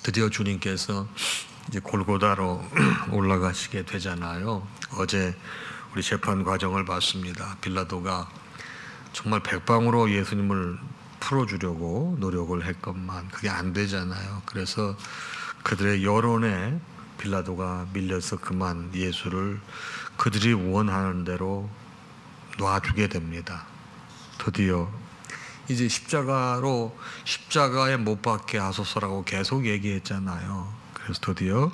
드디어 주님께서 이제 골고다로 올라가시게 되잖아요. 어제 우리 재판 과정을 봤습니다. 빌라도가 정말 백방으로 예수님을 풀어주려고 노력을 했건만 그게 안 되잖아요. 그래서 그들의 여론에 빌라도가 밀려서 그만 예수를 그들이 원하는 대로 놔주게 됩니다. 드디어 이제 십자가에 못 박게 하소서라고 계속 얘기했잖아요. 그래서 드디어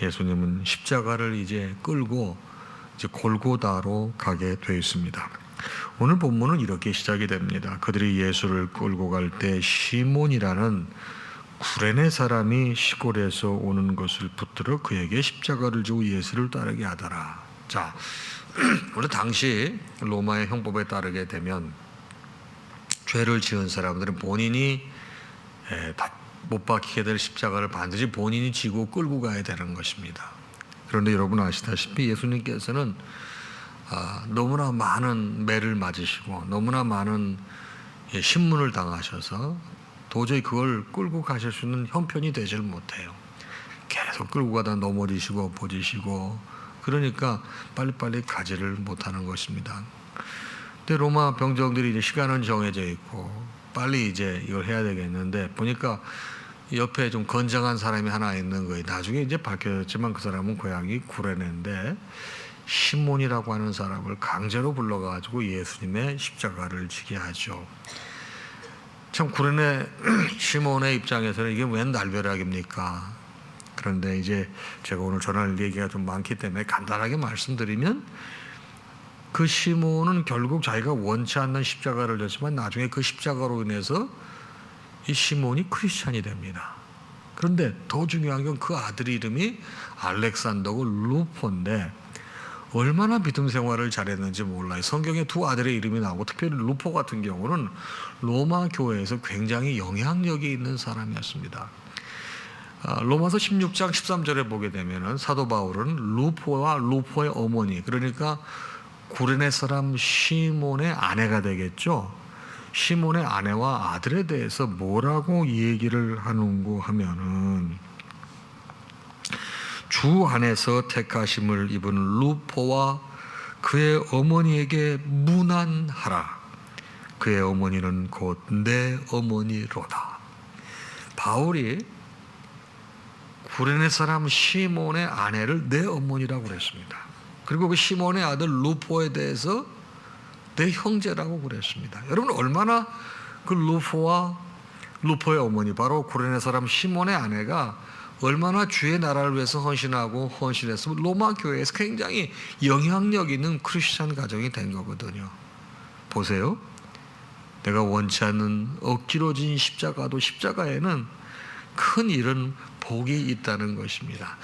예수님은 십자가를 이제 끌고 이제 골고다로 가게 되어 있습니다. 오늘 본문은 이렇게 시작이 됩니다. 그들이 예수를 끌고 갈 때 시몬이라는 구레네 사람이 시골에서 오는 것을 붙들어 그에게 십자가를 지고 예수를 따르게 하더라. 자, 원래 당시 로마의 형법에 따르게 되면 죄를 지은 사람들은 본인이 못 박히게 될 십자가를 반드시 본인이 지고 끌고 가야 되는 것입니다. 그런데 여러분 아시다시피 예수님께서는 너무나 많은 매를 맞으시고 너무나 많은 신문을 당하셔서 도저히 그걸 끌고 가실 수 있는 형편이 되질 못해요. 계속 끌고 가다 넘어지시고 엎어지시고 그러니까 빨리빨리 가지를 못하는 것입니다. 근데 로마 병정들이 이제 시간은 정해져 있고 빨리 이제 이걸 해야 되겠는데 보니까 옆에 좀 건장한 사람이 하나 있는 거예요. 나중에 이제 밝혀졌지만 그 사람은 고향이 구레네인데 시몬이라고 하는 사람을 강제로 불러가지고 예수님의 십자가를 지게 하죠. 참 구레네 시몬의 입장에서는 이게 웬 날벼락입니까? 그런데 이제 제가 오늘 전할 얘기가 좀 많기 때문에 간단하게 말씀드리면 그 시몬은 결국 자기가 원치 않는 십자가를 졌지만 나중에 그 십자가로 인해서 이 시몬이 크리스찬이 됩니다. 그런데 더 중요한 건 그 아들 이름이 알렉산더고 루포인데 얼마나 믿음 생활을 잘했는지 몰라요. 성경에 두 아들의 이름이 나오고 특별히 루포 같은 경우는 로마 교회에서 굉장히 영향력이 있는 사람이었습니다. 로마서 16장 13절에 보게 되면은 사도 바울은 루포와 루포의 어머니 그러니까 구레네 사람 시몬의 아내가 되겠죠. 시몬의 아내와 아들에 대해서 뭐라고 얘기를 하는고 하면은 주 안에서 택하심을 입은 루포와 그의 어머니에게 문안하라. 그의 어머니는 곧 내 어머니로다. 바울이 구레네 사람 시몬의 아내를 내 어머니라고 그랬습니다. 그리고 그 시몬의 아들 루포에 대해서 내 형제라고 그랬습니다. 여러분 얼마나 그 루포의 어머니 바로 구레네 사람 시몬의 아내가 얼마나 주의 나라를 위해서 헌신했으면 로마 교회에서 굉장히 영향력 있는 크리스찬 가정이 된 거거든요. 보세요. 내가 원치 않는 억지로 진 십자가도 십자가에는 큰 이런 복이 있다는 것입니다.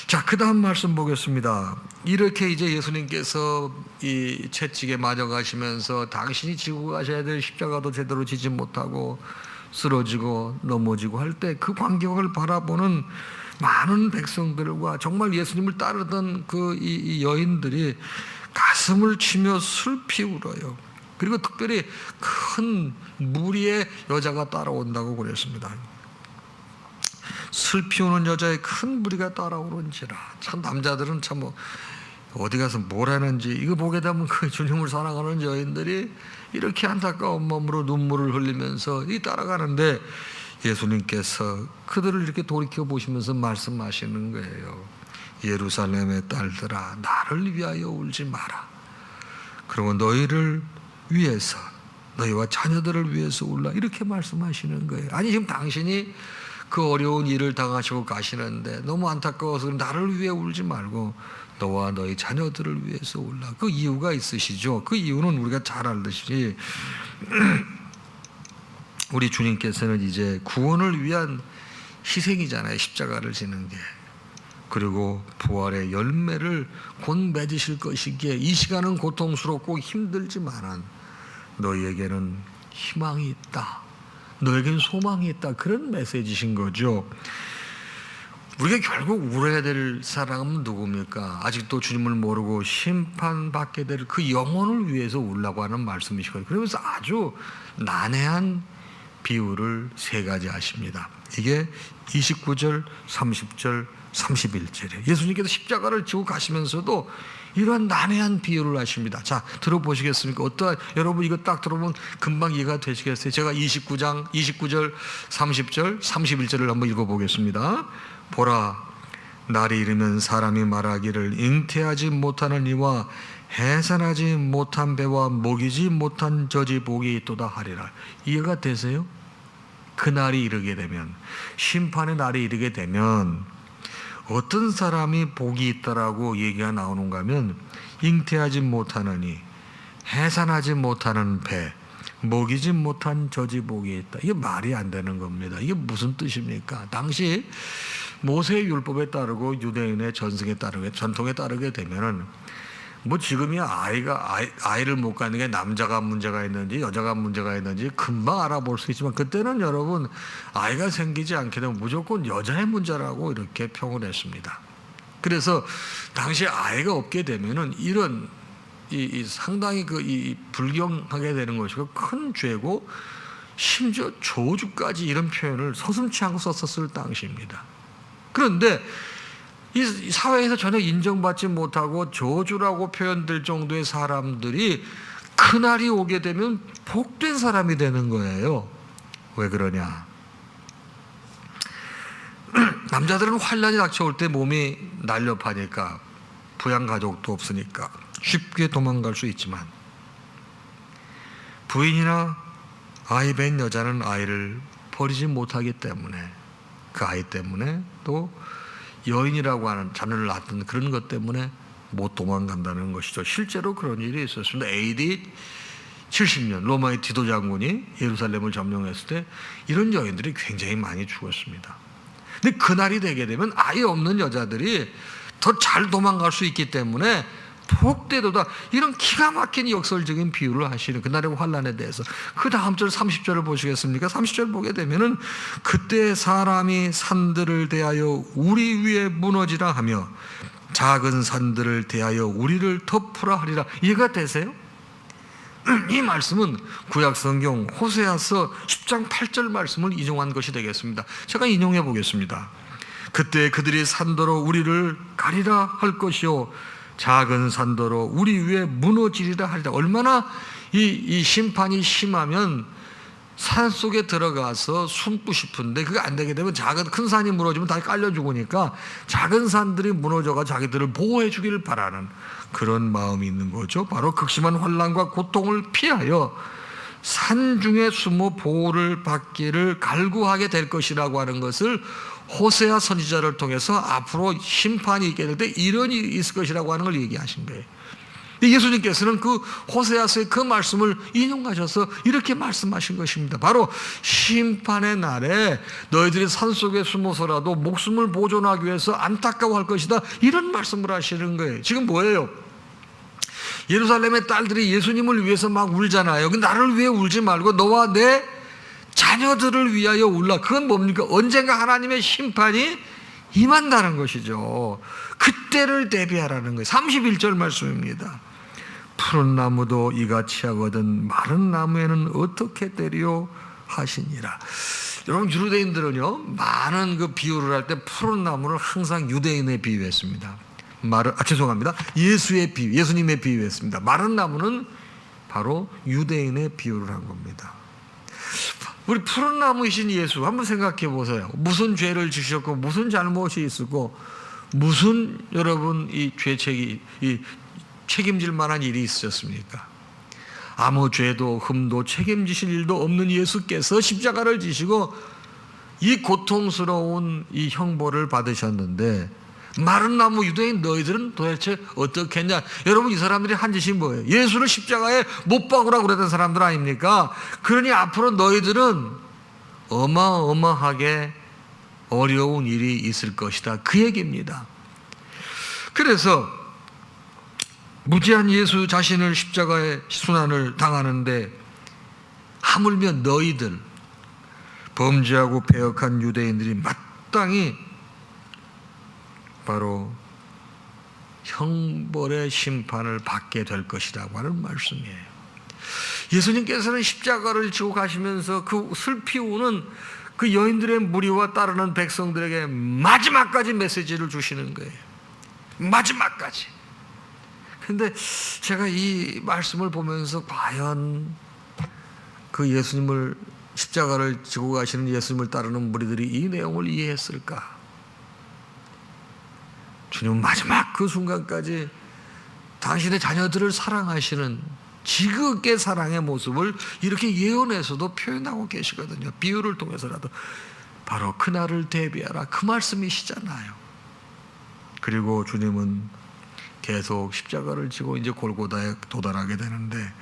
자, 그 다음 말씀 보겠습니다. 이렇게 이제 예수님께서 이 채찍에 맞아가시면서 당신이 지고 가셔야 될 십자가도 제대로 지지 못하고 쓰러지고 넘어지고 할 때 그 광경을 바라보는 많은 백성들과 정말 예수님을 따르던 이 여인들이 가슴을 치며 슬피 울어요. 그리고 특별히 큰 무리의 여자가 따라온다고 그랬습니다. 슬피 우는 여자의 큰 무리가 따라오는지라. 참 남자들은 참 어디 가서 뭘 하는지 이거 보게 되면 그 주님을 사랑하는 여인들이 이렇게 안타까운 마음으로 눈물을 흘리면서 따라가는데 예수님께서 그들을 이렇게 돌이켜 보시면서 말씀하시는 거예요. 예루살렘의 딸들아 나를 위하여 울지 마라. 그리고 너희를 위해서 너희와 자녀들을 위해서 울라. 이렇게 말씀하시는 거예요. 아니 지금 당신이 그 어려운 일을 당하시고 가시는데 너무 안타까워서 나를 위해 울지 말고 너와 너희 자녀들을 위해서 울라. 그 이유가 있으시죠. 그 이유는 우리가 잘 알듯이 우리 주님께서는 이제 구원을 위한 희생이잖아요. 십자가를 지는 게. 그리고 부활의 열매를 곧 맺으실 것이기에 이 시간은 고통스럽고 힘들지만 너희에게는 희망이 있다. 너에겐 소망이 있다. 그런 메시지신 거죠. 우리가 결국 울어야 될 사람은 누굽니까? 아직도 주님을 모르고 심판받게 될 그 영혼을 위해서 울라고 하는 말씀이시거든요. 그러면서 아주 난해한 비유를 세 가지 하십니다. 이게 29절, 30절, 31절이에요. 예수님께서 십자가를 지고 가시면서도 이러한 난해한 비유를 하십니다. 자, 들어보시겠습니까? 여러분 이거 딱 들어보면 금방 이해가 되시겠어요? 제가 29절, 30절, 31절을 한번 읽어보겠습니다. 보라, 날이 이르면 사람이 말하기를 잉태하지 못하는 이와 해산하지 못한 배와 먹이지 못한 젖이 복이 있도다 하리라. 이해가 되세요? 그 날이 이르게 되면, 심판의 날이 이르게 되면 어떤 사람이 복이 있다라고 얘기가 나오는가 하면 잉태하지 못하느니, 해산하지 못하는 배, 먹이지 못한 젖이 복이 있다. 이게 말이 안 되는 겁니다. 이게 무슨 뜻입니까? 당시 모세의 율법에 따르고 유대인의 전통에 따르게 되면은 뭐 지금이야 아이를 못 갖는 게 남자가 문제가 있는지 여자가 문제가 있는지 금방 알아볼 수 있지만, 그때는 여러분 아이가 생기지 않게 되면 무조건 여자의 문제라고 이렇게 평을 했습니다. 그래서 당시 아이가 없게 되면은 이런 상당히 불경하게 되는 것이고 큰 죄고, 심지어 저주까지 이런 표현을 서슴지 않고 썼었을 당시입니다. 그런데 이 사회에서 전혀 인정받지 못하고 저주라고 표현될 정도의 사람들이 그날이 오게 되면 복된 사람이 되는 거예요. 왜 그러냐? 남자들은 환란이 닥쳐올 때 몸이 날렵하니까, 부양가족도 없으니까 쉽게 도망갈 수 있지만, 부인이나 아이 뵌 여자는 아이를 버리지 못하기 때문에, 그 아이 때문에 또 여인이라고 하는 자녀를 낳았던 그런 것 때문에 못 도망간다는 것이죠. 실제로 그런 일이 있었습니다. AD 70년 로마의 디도 장군이 예루살렘을 점령했을 때 이런 여인들이 굉장히 많이 죽었습니다. 근데 그날이 되게 되면 아예 없는 여자들이 더 잘 도망갈 수 있기 때문에 복되도다, 이런 기가 막힌 역설적인 비유를 하시는 그날의 환란에 대해서. 그 다음 절 30절을 보시겠습니까? 30절 보게 되면은 그때 사람이 산들을 대하여 우리 위에 무너지라 하며 작은 산들을 대하여 우리를 덮으라 하리라. 이해가 되세요? 이 말씀은 구약 성경 호세아서 10장 8절 말씀을 인용한 것이 되겠습니다. 제가 인용해 보겠습니다. 그때 그들이 산더러 우리를 가리라 할 것이요 작은 산더러 우리 위에 무너지리라 하리라. 얼마나 이 심판이 심하면 산 속에 들어가서 숨고 싶은데 그게 안 되게 되면 큰 산이 무너지면 다 깔려 죽으니까 작은 산들이 무너져가 자기들을 보호해 주기를 바라는 그런 마음이 있는 거죠. 바로 극심한 환난과 고통을 피하여 산 중에 숨어 보호를 받기를 갈구하게 될 것이라고 하는 것을 호세아 선지자를 통해서 앞으로 심판이 있게 될 때 이런 일이 있을 것이라고 하는 걸 얘기하신 거예요. 예수님께서는 그 호세아서의 그 말씀을 인용하셔서 이렇게 말씀하신 것입니다. 바로 심판의 날에 너희들이 산속에 숨어서라도 목숨을 보존하기 위해서 안타까워할 것이다, 이런 말씀을 하시는 거예요. 지금 뭐예요? 예루살렘의 딸들이 예수님을 위해서 막 울잖아요. 나를 위해 울지 말고 너와 내 자녀들을 위하여 울라. 그건 뭡니까? 언젠가 하나님의 심판이 임한다는 것이죠. 그때를 대비하라는 거예요. 31절 말씀입니다. 푸른 나무도 이같이 하거든 마른 나무에는 어떻게 되리요 하시니라. 여러분, 유대인들은요 많은 그 비유를 할 때 푸른 나무를 항상 유대인에 비유했습니다. 예수의 비유, 예수님의 비유했습니다. 마른 나무는 바로 유대인의 비유를 한 겁니다. 우리 푸른 나무이신 예수 한번 생각해 보세요. 무슨 죄를 지셨고 무슨 잘못이 있었고 무슨 여러분 이 죄책이 책임질 만한 일이 있으셨습니까? 아무 죄도 흠도 책임지실 일도 없는 예수께서 십자가를 지시고 이 고통스러운 이 형벌을 받으셨는데, 마른 나무 유대인 너희들은 도대체 어떻게 했냐? 여러분, 이 사람들이 한 짓이 뭐예요? 예수를 십자가에 못 박으라고 그랬던 사람들 아닙니까? 그러니 앞으로 너희들은 어마어마하게 어려운 일이 있을 것이다, 그 얘기입니다. 그래서 무지한 예수 자신을 십자가에 순환을 당하는데 하물며 너희들 범죄하고 배역한 유대인들이 마땅히 바로 형벌의 심판을 받게 될 것이라고 하는 말씀이에요. 예수님께서는 십자가를 지고 가시면서 그 슬피 우는 그 여인들의 무리와 따르는 백성들에게 마지막까지 메시지를 주시는 거예요. 마지막까지. 근데 제가 이 말씀을 보면서 과연 그 예수님을, 십자가를 지고 가시는 예수님을 따르는 무리들이 이 내용을 이해했을까? 주님은 마지막 그 순간까지 당신의 자녀들을 사랑하시는 지극의 사랑의 모습을 이렇게 예언에서도 표현하고 계시거든요. 비유를 통해서라도. 바로 그날을 대비하라, 그 말씀이시잖아요. 그리고 주님은 계속 십자가를 지고 이제 골고다에 도달하게 되는데,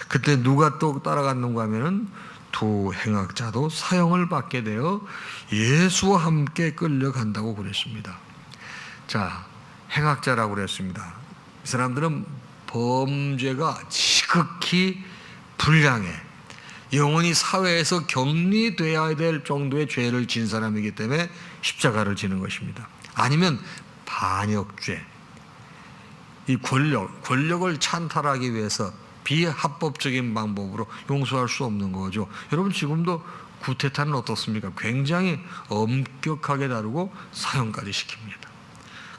그때 누가 또 따라갔는가 하면은 두 행악자도 사형을 받게 되어 예수와 함께 끌려간다고 그랬습니다. 자, 행악자라고 그랬습니다. 이 사람들은 범죄가 지극히 불량해 영원히 사회에서 격리되어야 될 정도의 죄를 진 사람이기 때문에 십자가를 지는 것입니다. 아니면 반역죄, 이 권력을 찬탈하기 위해서 비합법적인 방법으로 용서할 수 없는 거죠. 여러분, 지금도 구테타는 어떻습니까? 굉장히 엄격하게 다루고 사형까지 시킵니다.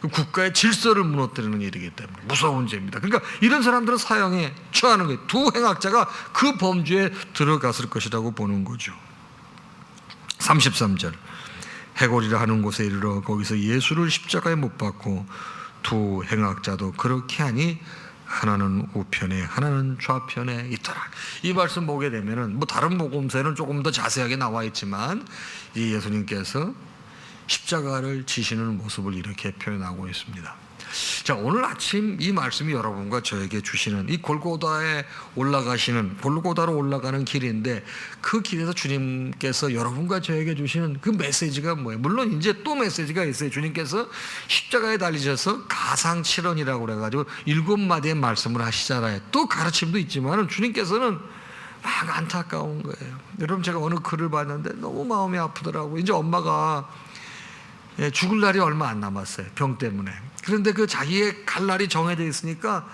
그 국가의 질서를 무너뜨리는 일이기 때문에 무서운 죄입니다. 그러니까 이런 사람들은 사형에 처하는 거예요. 두 행악자가 그 범죄에 들어갔을 것이라고 보는 거죠. 33절, 해골이라 하는 곳에 이르러 거기서 예수를 십자가에 못 박고 두 행악자도 그렇게 하니 하나는 우편에 하나는 좌편에 있더라. 이 말씀 보게 되면은 뭐 다른 복음서에는 조금 더 자세하게 나와 있지만 이 예수님께서 십자가를 지시는 모습을 이렇게 표현하고 있습니다. 자, 오늘 아침 이 말씀이 여러분과 저에게 주시는 이 골고다로 올라가는 길인데, 그 길에서 주님께서 여러분과 저에게 주시는 그 메시지가 뭐예요? 물론 이제 또 메시지가 있어요. 주님께서 십자가에 달리셔서 가상칠언이라고 그래가지고 7마디의 말씀을 하시잖아요. 또 가르침도 있지만 주님께서는 막 안타까운 거예요. 여러분, 제가 어느 글을 봤는데 너무 마음이 아프더라고요. 이제 엄마가 죽을 날이 얼마 안 남았어요, 병 때문에. 그런데 그 자기의 갈 날이 정해져 있으니까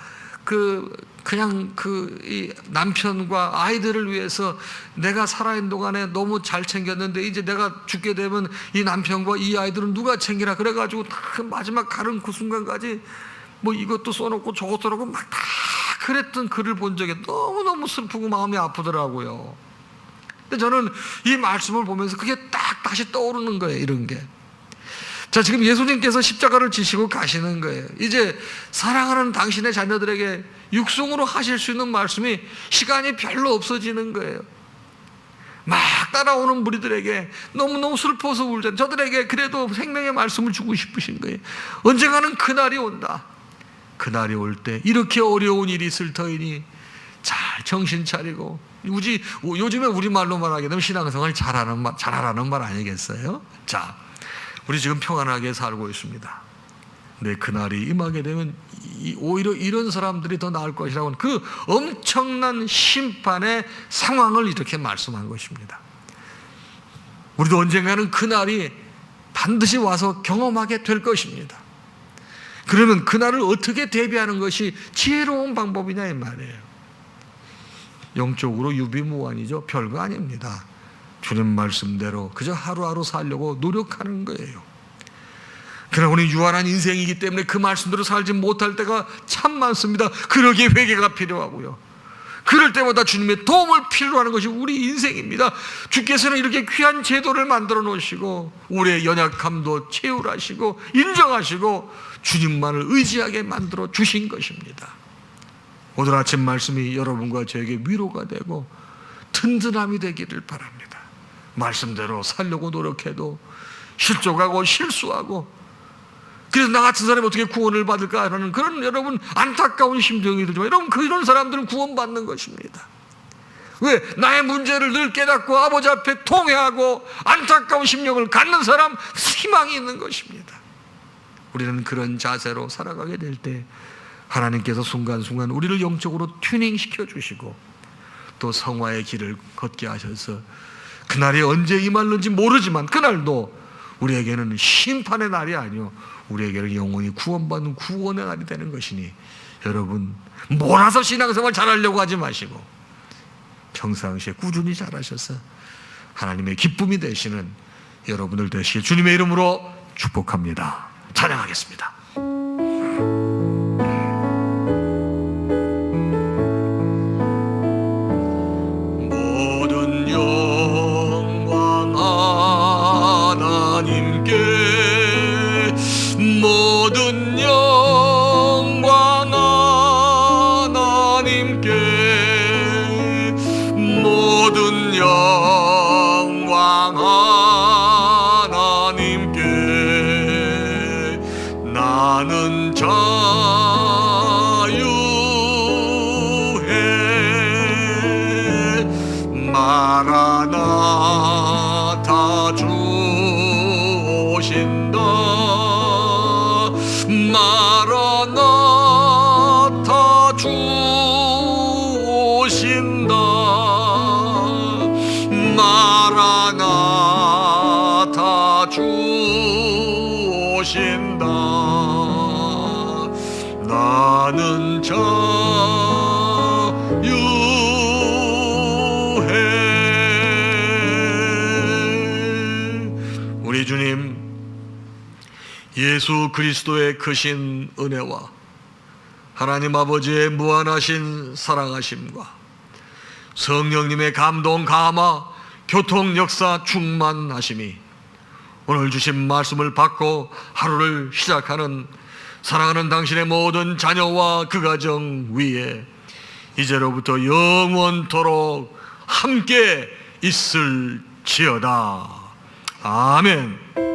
그냥 이 남편과 아이들을 위해서 내가 살아있는 동안에 너무 잘 챙겼는데 이제 내가 죽게 되면 이 남편과 이 아이들은 누가 챙기라 그래가지고 다 마지막 가는 그 순간까지 뭐 이것도 써놓고 저것도 써놓고 막 다 그랬던 글을 본 적이 너무너무 슬프고 마음이 아프더라고요. 근데 저는 이 말씀을 보면서 그게 딱 다시 떠오르는 거예요, 이런 게. 자, 지금 예수님께서 십자가를 지시고 가시는 거예요. 이제 사랑하는 당신의 자녀들에게 육성으로 하실 수 있는 말씀이 시간이 별로 없어지는 거예요. 막 따라오는 무리들에게 너무너무 슬퍼서 울잖아요. 저들에게 그래도 생명의 말씀을 주고 싶으신 거예요. 언젠가는 그날이 온다. 그날이 올 때 이렇게 어려운 일이 있을 터이니 잘 정신 차리고, 요즘에 우리말로 말하게 되면 신앙생활 잘하라는 말 아니겠어요? 자, 우리 지금 평안하게 살고 있습니다. 근데 그날이 임하게 되면 오히려 이런 사람들이 더 나을 것이라고 하는 그 엄청난 심판의 상황을 이렇게 말씀한 것입니다. 우리도 언젠가는 그날이 반드시 와서 경험하게 될 것입니다. 그러면 그날을 어떻게 대비하는 것이 지혜로운 방법이냐 이 말이에요. 영적으로 유비무환이죠. 별거 아닙니다. 주님 말씀대로 그저 하루하루 살려고 노력하는 거예요. 그러나 우리 유한한 인생이기 때문에 그 말씀대로 살지 못할 때가 참 많습니다. 그러기에 회개가 필요하고요. 그럴 때마다 주님의 도움을 필요로 하는 것이 우리 인생입니다. 주께서는 이렇게 귀한 제도를 만들어 놓으시고 우리의 연약함도 채울하시고 인정하시고 주님만을 의지하게 만들어 주신 것입니다. 오늘 아침 말씀이 여러분과 저에게 위로가 되고 든든함이 되기를 바랍니다. 말씀대로 살려고 노력해도 실족하고 실수하고, 그래서 나 같은 사람이 어떻게 구원을 받을까 하는 그런 여러분 안타까운 심정이 들지만, 여러분 그런 사람들은 구원받는 것입니다. 왜? 나의 문제를 늘 깨닫고 아버지 앞에 통회하고 안타까운 심령을 갖는 사람, 희망이 있는 것입니다. 우리는 그런 자세로 살아가게 될 때 하나님께서 순간순간 우리를 영적으로 튜닝시켜 주시고 또 성화의 길을 걷게 하셔서 그날이 언제 임할는지 모르지만 그날도 우리에게는 심판의 날이 아니요 우리에게는 영원히 구원받는 구원의 날이 되는 것이니, 여러분 몰아서 신앙생활 잘하려고 하지 마시고 평상시에 꾸준히 잘하셔서 하나님의 기쁨이 되시는 여러분들 되시길 주님의 이름으로 축복합니다. 찬양하겠습니다. 모든 영광 하나님께, 모든 영광 하나님께, 모든 영광 하나님께. 나는 자유해. 마라나타 주 오신다. 마라나타 주 오신다. 마라나타 주 오신다. 나는 자유해. 우리 주님 예수 그리스도의 크신 은혜와 하나님 아버지의 무한하신 사랑하심과 성령님의 감동, 감화, 교통, 역사, 충만하심이 오늘 주신 말씀을 받고 하루를 시작하는 사랑하는 당신의 모든 자녀와 그 가정 위에 이제로부터 영원토록 함께 있을지어다. 아멘.